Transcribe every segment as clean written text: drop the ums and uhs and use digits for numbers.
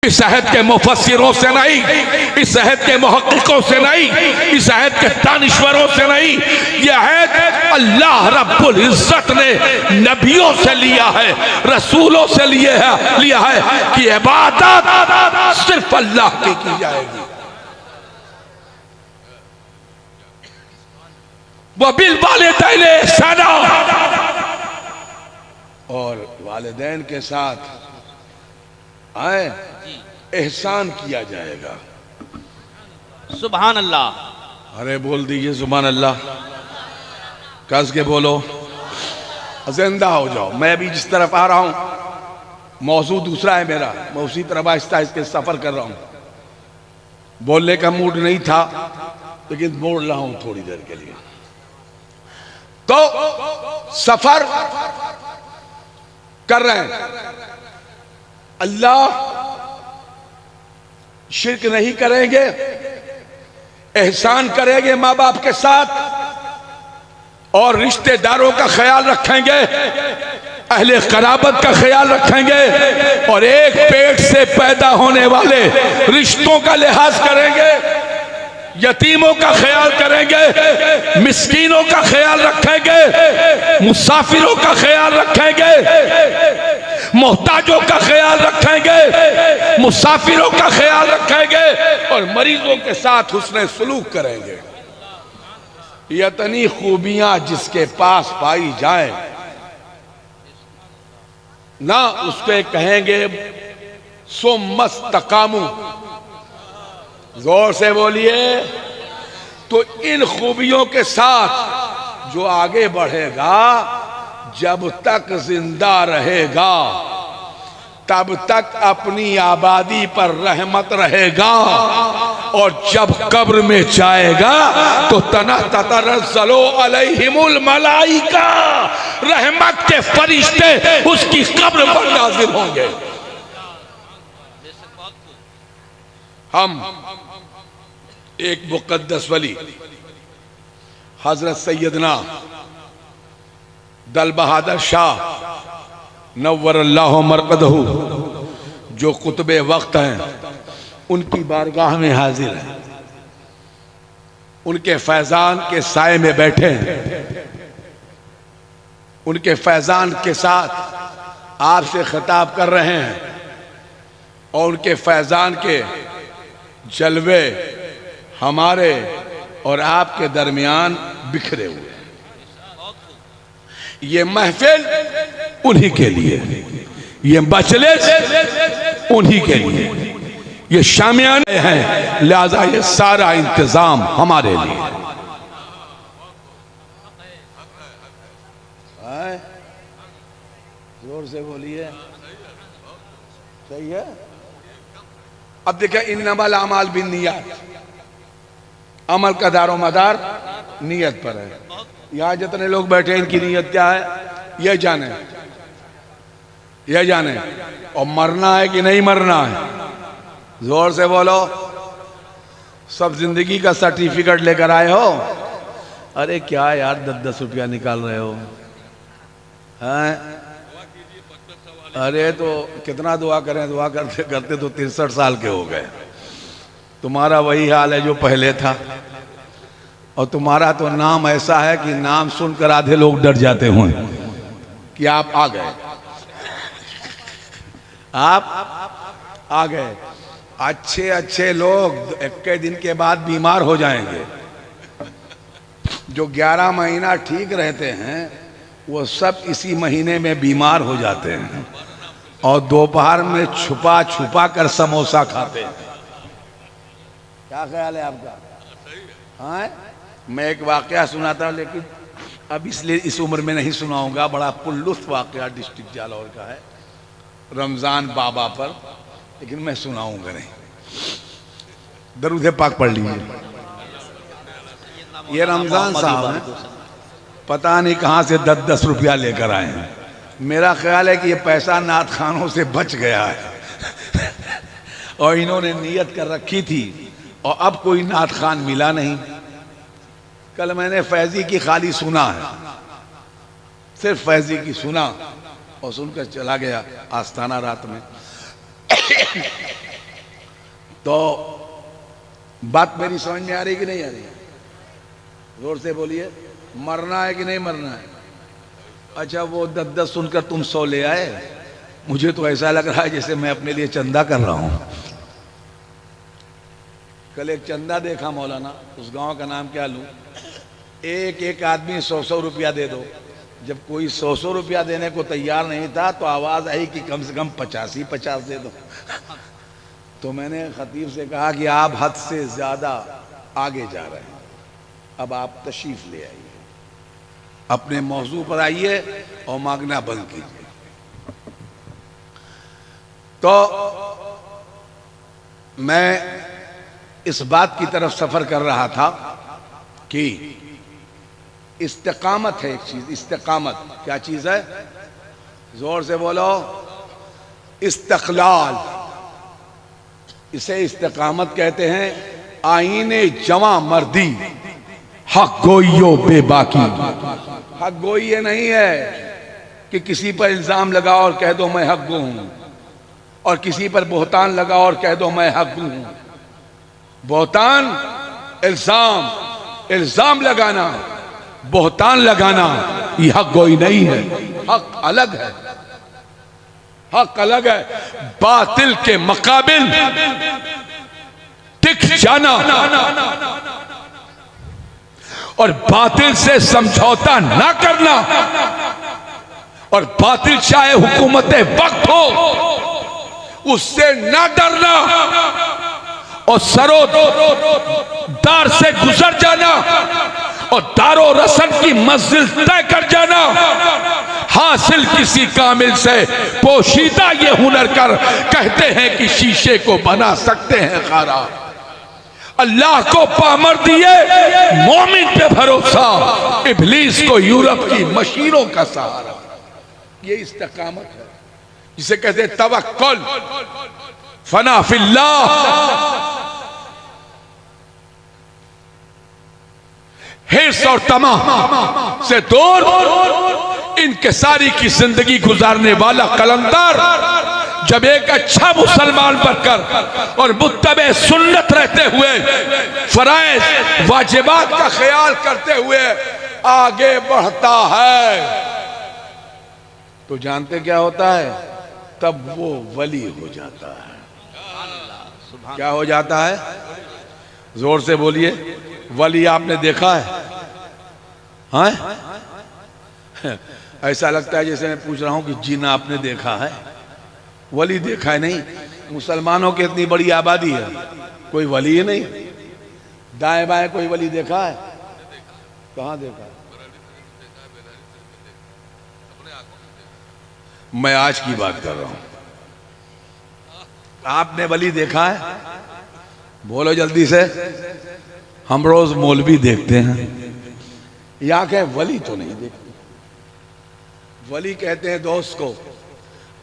इस अहद के मुफस्सिरों से नहीं, इस अहद के मुहक्किकों से नहीं, इस अहद के दानिश्वरों से नहीं। यह अहद अल्लाह रब्बुल इज्जत ने नबियों से लिया है, रसूलों से लिया है कि इबादत सिर्फ अल्लाह की जाएगी। वह बिल वालिदैन ihसाना, और वालिदैन के साथ आए एहसान किया जाएगा। सुभान अल्लाह। अरे बोल दीजिए सुभान अल्लाह, कस के बोलो, जिंदा हो जाओ। मैं अभी जिस तरफ आ रहा हूं मौजूद दूसरा है मेरा, मैं उसी तरफ आहिस्ता आहिस्ता सफर कर रहा हूं। बोलने का मूड नहीं था लेकिन बोल रहा हूं थोड़ी देर के लिए। तो सफर कर रहे हैं, अल्लाह शिर्क नहीं करेंगे, एहसान करेंगे माँ बाप के साथ, और रिश्तेदारों का ख्याल रखेंगे, अहले क़राबत का ख्याल रखेंगे, और एक पेट से पैदा होने वाले रिश्तों का लिहाज करेंगे, यतीमों का ख्याल करेंगे, मिस्कीनों का ख्याल रखेंगे, मुसाफिरों का ख्याल रखेंगे, मोहताजों का ख्याल रखेंगे, मुसाफिरों का ख्याल रखेंगे, और मरीजों के साथ हुस्न सलूक करेंगे। इतनी खूबियां जिसके पास पाई जाए ना, उसके कहेंगे सुम्मस्तकामू। जोर से बोलिए। तो इन खूबियों के साथ जो आगे बढ़ेगा, जब तक जिंदा रहेगा तब तक अपनी आबादी पर रहमत रहेगा, और जब कब्र में जाएगा तो ततनज़्ज़लु अलैहिमुल मलाइका, रहमत के फरिश्ते उसकी कब्र पर नाज़िल होंगे। हम एक मुक़द्दस वली हजरत सैयदना दल बहादुर शाह नव्वरल्लाहु मरक़दहू, जो कुतुबे वक्त हैं, उनकी बारगाह में हाजिर हैं, उनके फैजान के साए में बैठे हैं, उनके फैजान के साथ आपसे खिताब कर रहे हैं, और उनके फैजान के जलवे हमारे और आपके दरमियान बिखरे हुए हैं। ये महफिल उन्हीं के लिए, ये मजलिस उन्हीं के लिए, ये शामियाने हैं, लिहाजा ये सारा इंतजाम हमारे लिए। जोर से बोलिए, सही है। अब देखिए, इन्नमल अमाल बिन्नियात, अमल का दारो मदार नियत पर है। यहाँ जितने लोग बैठे हैं, इनकी नियत क्या है यह जाने, यह जाने। और मरना है कि नहीं मरना है, जोर से बोलो। सब जिंदगी का सर्टिफिकेट लेकर आए हो। अरे क्या यार 10-10 रुपया निकाल रहे हो हैं? अरे तो कितना दुआ करें, दुआ करते करते तो 63 साल के हो गए। तुम्हारा वही हाल है जो पहले था, और तुम्हारा तो नाम ऐसा है कि नाम सुनकर आधे लोग डर जाते हों कि आप आ गए, आप आ गए। अच्छे अच्छे लोग 21 दिन के बाद बीमार हो जाएंगे। जो 11 महीना ठीक रहते हैं वो सब इसी महीने में बीमार हो जाते हैं, और दोपहर में छुपा छुपा कर समोसा खाते हैं। क्या ख्याल है आपका? हाँ, मैं एक वाकया सुनाता हूँ, लेकिन अब इसलिए इस उम्र में नहीं सुनाऊंगा। बड़ा पुल्लुत्फ वाकया डिस्ट्रिक्ट जालौर का है, रमजान बाबा पर, लेकिन मैं सुनाऊंगा नहीं। दरूद पाक पढ़ लीजिए। ये रमजान साहब हैं, पता नहीं कहाँ से 10-10 रुपया लेकर आए हैं। मेरा ख्याल है कि ये पैसा नात खानों से बच गया है और इन्होंने नियत कर रखी थी, और अब कोई नात खान मिला नहीं। कल मैंने फैजी की खाली सुना है, सिर्फ फैजी की सुना और सुनकर चला गया आस्थाना रात में। तो बात मेरी समझ में आ रही कि नहीं आ रही? जोर से बोलिए। मरना है कि नहीं मरना है? अच्छा, वो 10-10 सुनकर तुम 100 ले आए। मुझे तो ऐसा लग रहा है जैसे मैं अपने लिए चंदा कर रहा हूं। कल एक चंदा देखा मौलाना, उस गांव का नाम क्या लूं, एक एक आदमी 100-100 रुपया दे दो। जब कोई 100-100 रुपया देने को तैयार नहीं था तो आवाज आई कि कम से कम 50 दे दो। तो मैंने खतीब से कहा कि आप हद से ज्यादा आगे जा रहे हैं, अब आप तशरीफ ले आइए, अपने मौजू पर आइए और मांगना बंद कीजिए। तो मैं इस बात की तरफ सफर कर रहा था कि इस्तिकामत है एक चीज। इस्तिकामत क्या चीज है? जोर से बोलो। इस्तक़लाल, इसे इस्तिकामत कहते हैं। आईने जवां मर्दी, हक गोइयो बेबाकी। हक गोई ये नहीं है कि किसी पर इल्जाम लगाओ और कह दो मैं हक गो हूं, और किसी पर बोहतान लगाओ और कह दो मैं हक गो हूं। बोहतान इल्जाम लगाना, बोहतान लगाना ये हक गोई नहीं है। हक अलग है, हक अलग है। बातिल के मुकाबिल टिक जाना और बातिल से समझौता ना करना, और बातिल चाहे हुकूमत वक्त हो उससे ना डरना, और सरो दार से गुजर जाना और दारो रसन की मंजिल तय कर जाना। हासिल किसी कामिल से पोशीदा ये हुनर कर, कहते हैं कि शीशे को बना सकते हैं खारा। अल्लाह को पामर दिए, मोमिन पे भरोसा, इब्लीस को यूरोप की मशीनों का सहारा। ये इस्तिकामत है जिसे कहते हैं तवक्कुल, फना फिल्लाह। हिर्स और तमा से दूर इनकिसारी की जिंदगी गुजारने वाला कलंदर जब एक अच्छा मुसलमान बनकर और मुत्तबे सुन्नत रहते हुए, फराइज वाजिबात का ख्याल करते हुए आगे बढ़ता है, तो जानते क्या होता है? तब वो वली हो जाता है। क्या हो जाता है? जोर से बोलिए। वली आपने देखा है? हाँ? ऐसा लगता है जैसे मैं पूछ रहा हूं कि जिन्ना आपने देखा है, वली देखा है नहीं। मुसलमानों की इतनी बड़ी आबादी है, कोई वली ही नहीं। दाएं बाएं कोई वली देखा है? कहां देखा है? मैं आज की बात कर रहा हूं। आपने वली देखा है? बोलो जल्दी से। हम रोज मौलवी देखते हैं, या कहे वली तो नहीं देखते। वली कहते हैं दोस्त को,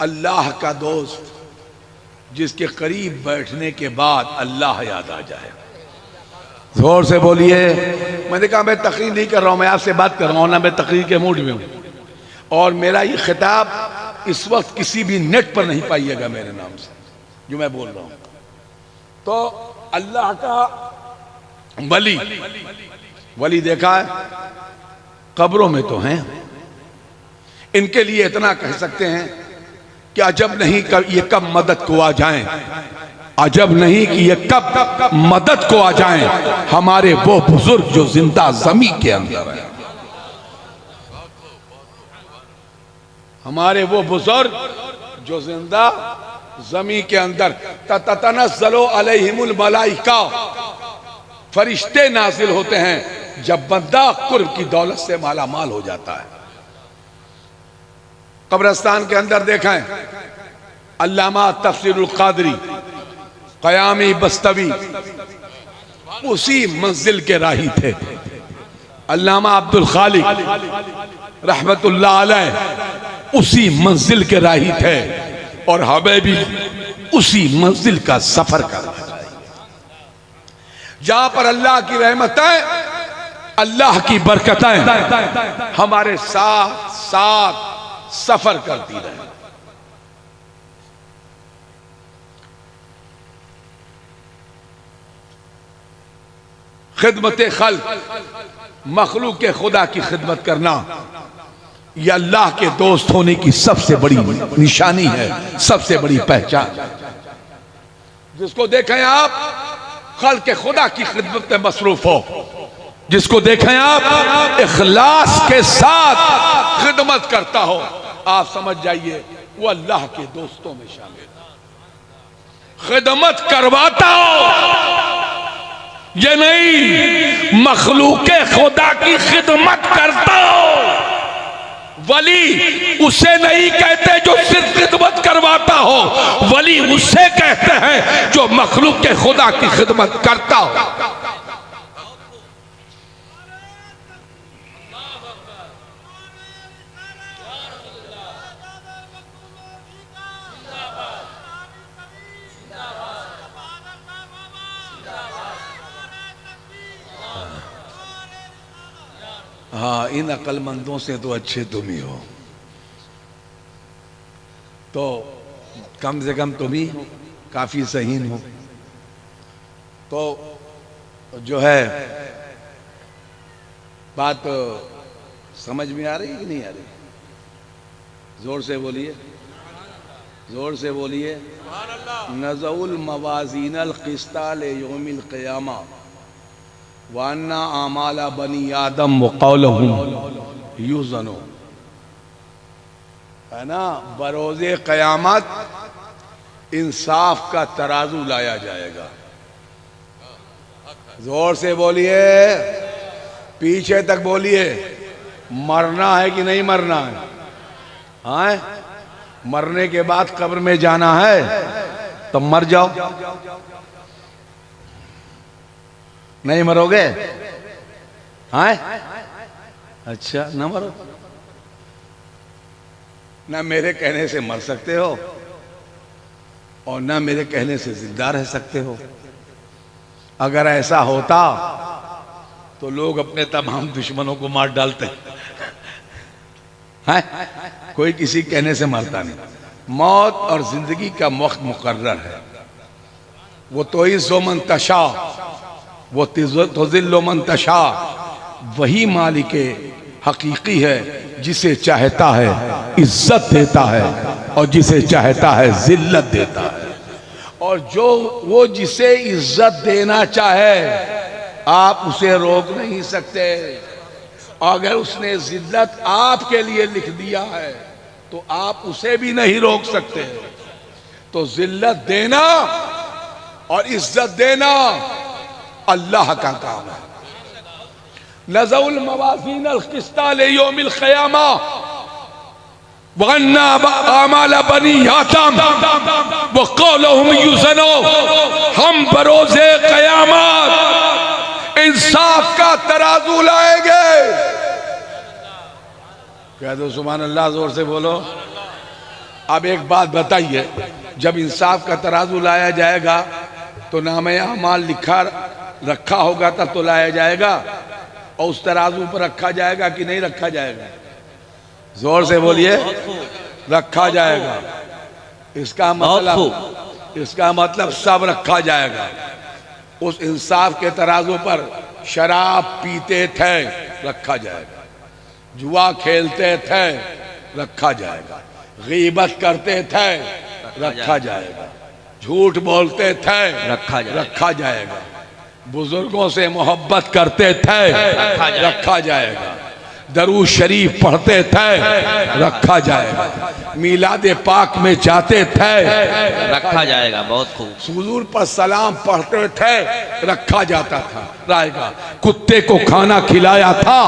अल्लाह का दोस्त जिसके करीब बैठने के बाद अल्लाह याद आ जाए। जोर से बोलिए। मैंने कहा मैं तकरीर नहीं कर रहा हूं, मैं आपसे बात कर रहा हूं ना, मैं तकरीर के मूड में हूं। और मेरा ये खिताब इस वक्त किसी भी नेट पर नहीं पाइएगा मेरे नाम से जो मैं बोल रहा हूं। तो अल्लाह का वली देखा है? कब्रों में तो हैं। इनके लिए इतना कह सकते हैं कि अजब नहीं ये कब मदद को आ जाएं, अजब नहीं कि ये कब मदद को आ जाएं हमारे वो बुजुर्ग जो जिंदा जमी के अंदर है। हमारे वो बुजुर्ग जो जिंदा जमी के अंदर। ततनज़्ज़लु अलैहिमुल मलाइका, फरिश्ते नाजिल होते हैं जब बंदा कुर्ब की दौलत से माला माल हो जाता है। कब्रिस्तान के अंदर देखें, अल्लामा तफसीरुल कादरी, क़यामी बस्तवी उसी मंजिल के राही थे। अल्लामा अब्दुल खालिक रहमतुल्लाह अलैह उसी मंजिल के राही थे, और हमें भी उसी मंजिल का सफर करना चाहिए जहां पर अल्लाह की रहमतें, अल्लाह की बरकतें हमारे साथ साथ सफर करती रहे। खिदमत खल्क, मखलूक के खुदा की खिदमत करना, यह अल्लाह के दोस्त होने की सबसे बड़ी निशानी है, सबसे बड़ी पहचान। जिसको देखें आप खल्क के खुदा की खिदमत में मसरूफ हो, जिसको देखें आप इखलास के साथ खिदमत करता हो, आप समझ जाइए वो अल्लाह के दोस्तों में शामिल। खिदमत करवाता हो ये नहीं, मखलूक खुदा की खिदमत करता हो। वली उसे नहीं कहते जो सिर्फ खिदमत करवाता हो, वली उसे कहते हैं जो मखलूक के खुदा की खिदमत करता हो। हाँ, इन अक्लमंदों से तो अच्छे तुम ही हो, तो कम से कम तुम ही काफी सहीन हो। तो जो है बात समझ में आ रही है कि नहीं आ रही? जोर से बोलिए, जोर से बोलिए। नज़उल मवाज़ीनल क़िस्ता लियौमिल क़ियामा वान्ना आमाला बनी आदम वक़ौलहुम युज़नो, है ना। बरोज़े क़यामत इंसाफ का तराजू लाया जाएगा। जोर से बोलिए, पीछे तक बोलिए। मरना है कि नहीं मरना है? हाँ, मरने के बाद कब्र में जाना है तो मर जाओ, नहीं मरोगे? हाँ, अच्छा, ना मरो। ना मेरे कहने से मर सकते हो और ना मेरे कहने से जिंदा रह सकते हो। अगर ऐसा होता तो लोग अपने तमाम दुश्मनों को मार डालते हैं। कोई किसी कहने से मरता नहीं। मौत और जिंदगी का वक्त मुकर्रर है। वो तो इज़्ज़ो मन तशा, वो तुज़िल्लु मन तशा, वही मालिक हकीकी है, जिसे चाहता है इज्जत देता है और जिसे चाहता है जिल्लत देता है। और जो वो जिसे इज्जत देना चाहे आप उसे रोक नहीं सकते। अगर उसने जिल्लत आपके लिए लिख दिया है तो आप उसे भी नहीं रोक सकते। तो जिल्लत देना और इज्जत देना अल्लाह का काम है। नज़उल मवाज़ीनल क़िस्ता लियौमिल क़ियामा वअन्ना आमाल बनी आदम वक़ौलहुम युज़नो, हम बरोज़े क़यामत इंसाफ का तराजू लाएंगे। कह दो सुभान अल्लाह, जोर से बोलो। अब एक बात बताइए, जब इंसाफ का तराजू लाया जाएगा तो नामे अमाल लिखा रखा होगा तब तो लाया जाएगा, और उस तराजू पर रखा जाएगा कि नहीं रखा जाएगा? जोर से बोलिए, रखा जाएगा। इसका मतलब सब रखा जाएगा। उस इंसाफ के तराजू पर शराब पीते थे रखा जाएगा, जुआ खेलते थे रखा जाएगा, गीबत करते थे रखा जाएगा, झूठ बोलते थे रखा जाएगा, बुजुर्गों से मोहब्बत करते थे रखा जाएगा, दरूद शरीफ पढ़ते थे रखा जाएगा, मिलाद पाक में जाते थे रखा जाएगा। बहुत खूब। हुजूर पर सलाम पढ़ते थे रखा जाता था, रहेगा। कुत्ते को खाना खिलाया था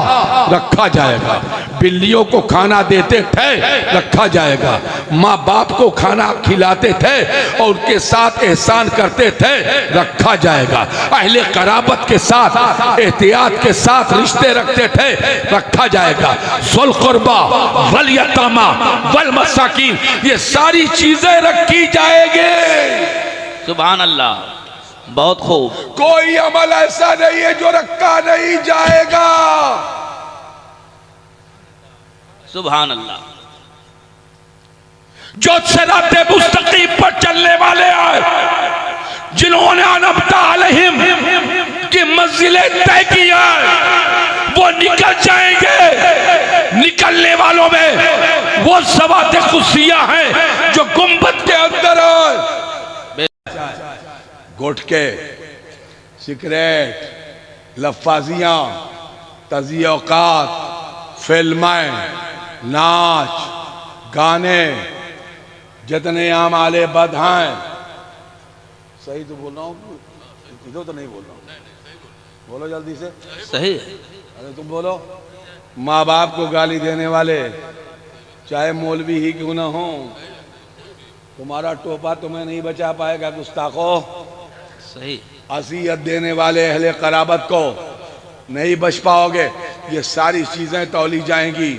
रखा जाएगा, बिल्लियों को खाना देते थे रखा जाएगा, माँ बाप को खाना खिलाते थे और उनके साथ एहसान करते थे रखा जाएगा, अहले कराबत के साथ एहतियात के साथ रिश्ते रखते थे रखा जाएगा, ज़ुल कुर्बा वल यतामा वल मसाकीन, ये सारी चीजें रखी जाएंगी। सुभान अल्लाह, बहुत खूब। कोई अमल ऐसा नहीं है जो रखा नहीं जाएगा। सुभान अल्लाह। जो सिराते मुस्तकीम पर चलने वाले आए, जिन्होंने अनबता अलैहिम की मंजिलें तय की है वो निकल जाएंगे। निकलने वालों में वो ज़वात खुशियां हैं जो गुंबद के अंदर है। गुटके, सिगरेट, लफाजियां, तज़ियोकात, फिल्में, नाच गाने, जितने आमाले बद हैं। सही तो बोल रहा हूँ, इधर तो नहीं बोल रहा हूँ, बोलो जल्दी से। सही है। अरे तुम बोलो। माँ बाप को गाली देने वाले चाहे मौलवी ही क्यों ना हो, तुम्हारा टोपा तुम्हें नहीं बचा पाएगा गुस्ताखो। सही। असियत देने वाले अहले कराबत को नहीं बच पाओगे। ये सारी चीजें तौली जाएंगी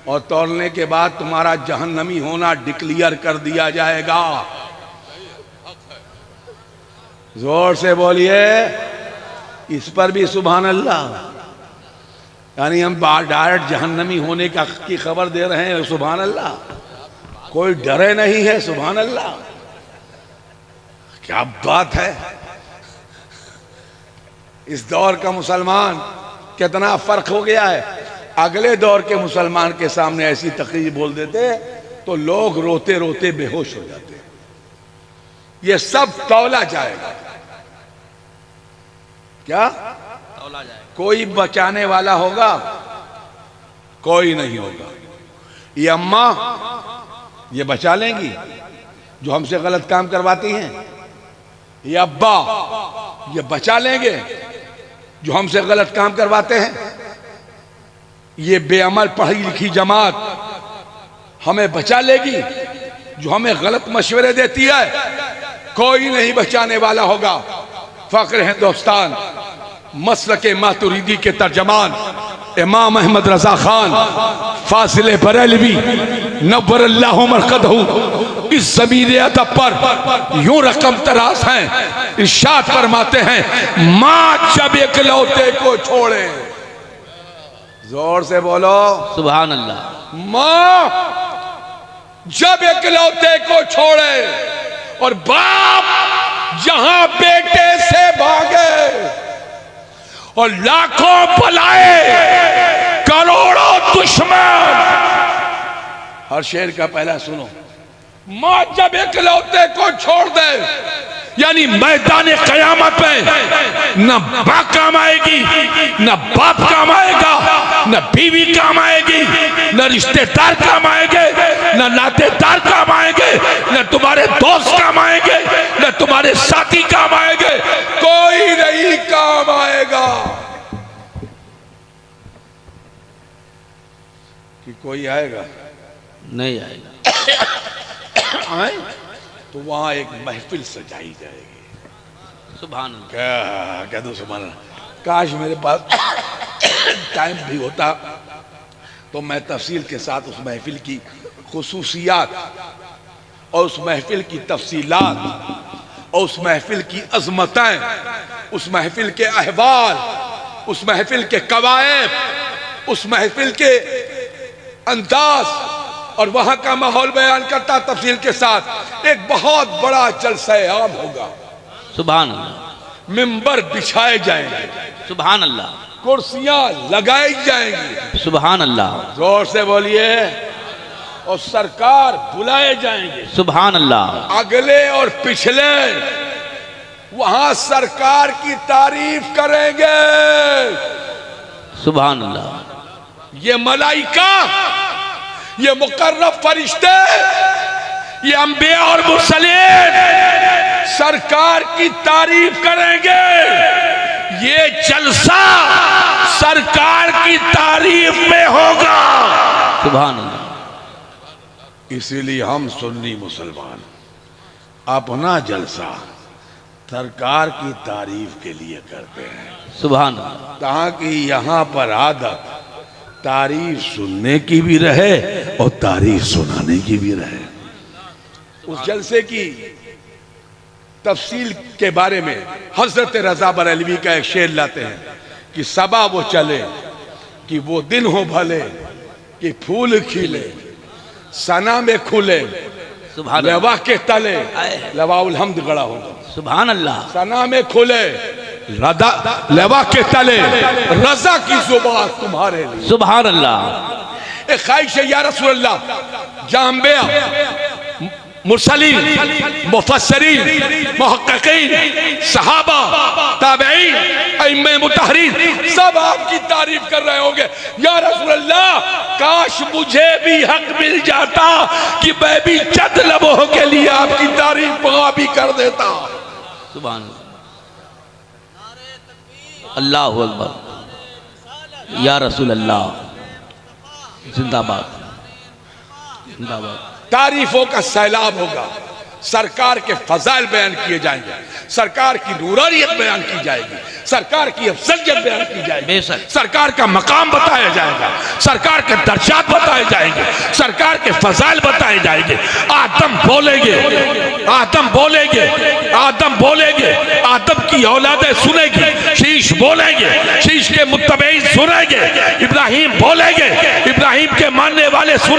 और तौलने के बाद तुम्हारा जहन्नमी होना डिक्लेयर कर दिया जाएगा। जोर से बोलिए, इस पर भी सुभान अल्लाह। यानी हम डायरेक्ट जहन्नमी होने की खबर दे रहे हैं, सुभान अल्लाह। कोई डरे नहीं है, सुभान अल्लाह। क्या बात है। इस दौर का मुसलमान कितना फर्क हो गया है। अगले दौर के मुसलमान के सामने ऐसी तकरीर बोल देते तो लोग रोते रोते बेहोश हो जाते। ये सब तौला जाएगा। क्या तौला जाएगा? कोई बचाने वाला होगा? कोई नहीं होगा। ये अम्मा ये बचा लेंगी जो हमसे गलत काम करवाती हैं। ये अब्बा ये बचा लेंगे जो हमसे गलत काम करवाते हैं। ये बेअमल पढ़ी लिखी जमात हमें बचा लेगी जो हमें गलत मशवरे देती है। कोई नहीं बचाने वाला होगा। फख्र हिंदुस्तान मसलके मातुरीदी के तर्जमान इमाम अहमद रजा खान फासिले बरेलवी नव्वरल्लाहु मरकदहू इस ज़मीन अदब पर यूं रकम तराश हैं। इरशाद फरमाते हैं, माँ जब इकलौते को छोड़े। जोर से बोलो सुभान अल्लाह। माँ जब इकलौते को छोड़े और बाप जहां बेटे से भागे और लाखों बलाए करोड़ों दुश्मन। हर शेर का पहला सुनो। माँ जब इकलौते को छोड़ दे यानी मैदान क़यामत में न माँ काम आएगी, न बाप काम आएगा, न बीवी काम आएगी, न रिश्तेदार काम आएंगे, न नातेदार काम आएंगे, न तुम्हारे दोस्त काम आएंगे, न तुम्हारे साथी काम आएंगे। कोई नहीं काम आएगा। कि कोई आएगा? नहीं आएगा। आए तो वहां एक महफिल सजाई जाएगी। सुभान अल्लाह। क्या कह दो सुभान अल्लाह। काश मेरे पास टाइम भी होता तो मैं तफसील के साथ उस महफिल की खुसूसियात और उस महफिल की तफसीलात और उस महफिल की अजमतें, उस महफिल के अहवाल, उस महफिल के कवायद, उस महफिल के अंदाज और वहां का माहौल बयान करता तफसील के साथ। एक बहुत बड़ा जलसा आम होगा। सुभान अल्लाह। मिंबर बिछाए जाएंगे। सुभान अल्लाह। कुर्सियां लगाई जाएंगी। सुभान अल्लाह। जोर से बोलिए। और सरकार बुलाए जाएंगे। सुभान अल्लाह। अगले और पिछले वहां सरकार की तारीफ करेंगे। सुभान अल्लाह। ये मलाइका, ये मुकर्रब फरिश्ते, ये अंबिया और मुरसलीन सरकार की तारीफ करेंगे। ये जलसा सरकार की तारीफ में होगा। सुभान अल्लाह। इसीलिए हम सुन्नी मुसलमान अपना जलसा सरकार की तारीफ के लिए करते हैं। सुभान अल्लाह। ताकि यहाँ पर आदत तारीफ सुनने की भी रहे और तारीफ सुनाने की भी रहे। उस जलसे की तफसील के बारे में हजरत रजा बरेलवी का एक शेर लाते हैं कि सबा वो चले कि वो दिन हो भले कि फूल खिले सना में खुले सुभान लवा के तले लवाउल हम्द गड़ा होगा। सुभान अल्लाह। सना में खुले रदा लेवा के तले रजा की जुबान तुम्हारे लिए। सुभान अल्लाह। एक ख्वाहिश है या रसूल अल्लाह, जाम्बिया मुरसलीन, मुफस्सरीन, मुहक्किकीन, सहाबा, ताबईन, अइम्मे मुतहरीन सब आपकी तारीफ कर रहे होंगे। या रसूल अल्लाह, काश मुझे भी हक मिल जाता कि मैं भी चंद लम्हों के लिए आपकी तारीफ भी कर देता। सुभान अल्लाह अकबर। या रसूल अल्लाह, जिंदाबाद जिंदाबाद। तारीफों का सैलाब होगा, सरकार के फजाइल बयान किए जाएंगे, सरकार की नूरानियत बयान की जाएगी, सरकार की अफजलियत बयान की जाएगी, बेशक। सरकार का मकाम बताया जाएगा, सरकार के दर्जात बताए जाएंगे, सरकार के फजाइल बताए जाएंगे। आदम बोलेंगे, आदम बोलेंगे, आदम बोलेंगे, आदम की औलादें सुनेगी, शीश बोलेंगे, शीश के मुत्तबईन सुनेंगे, इब्राहिम बोलेंगे, इब्राहिम के मानने वाले सुने।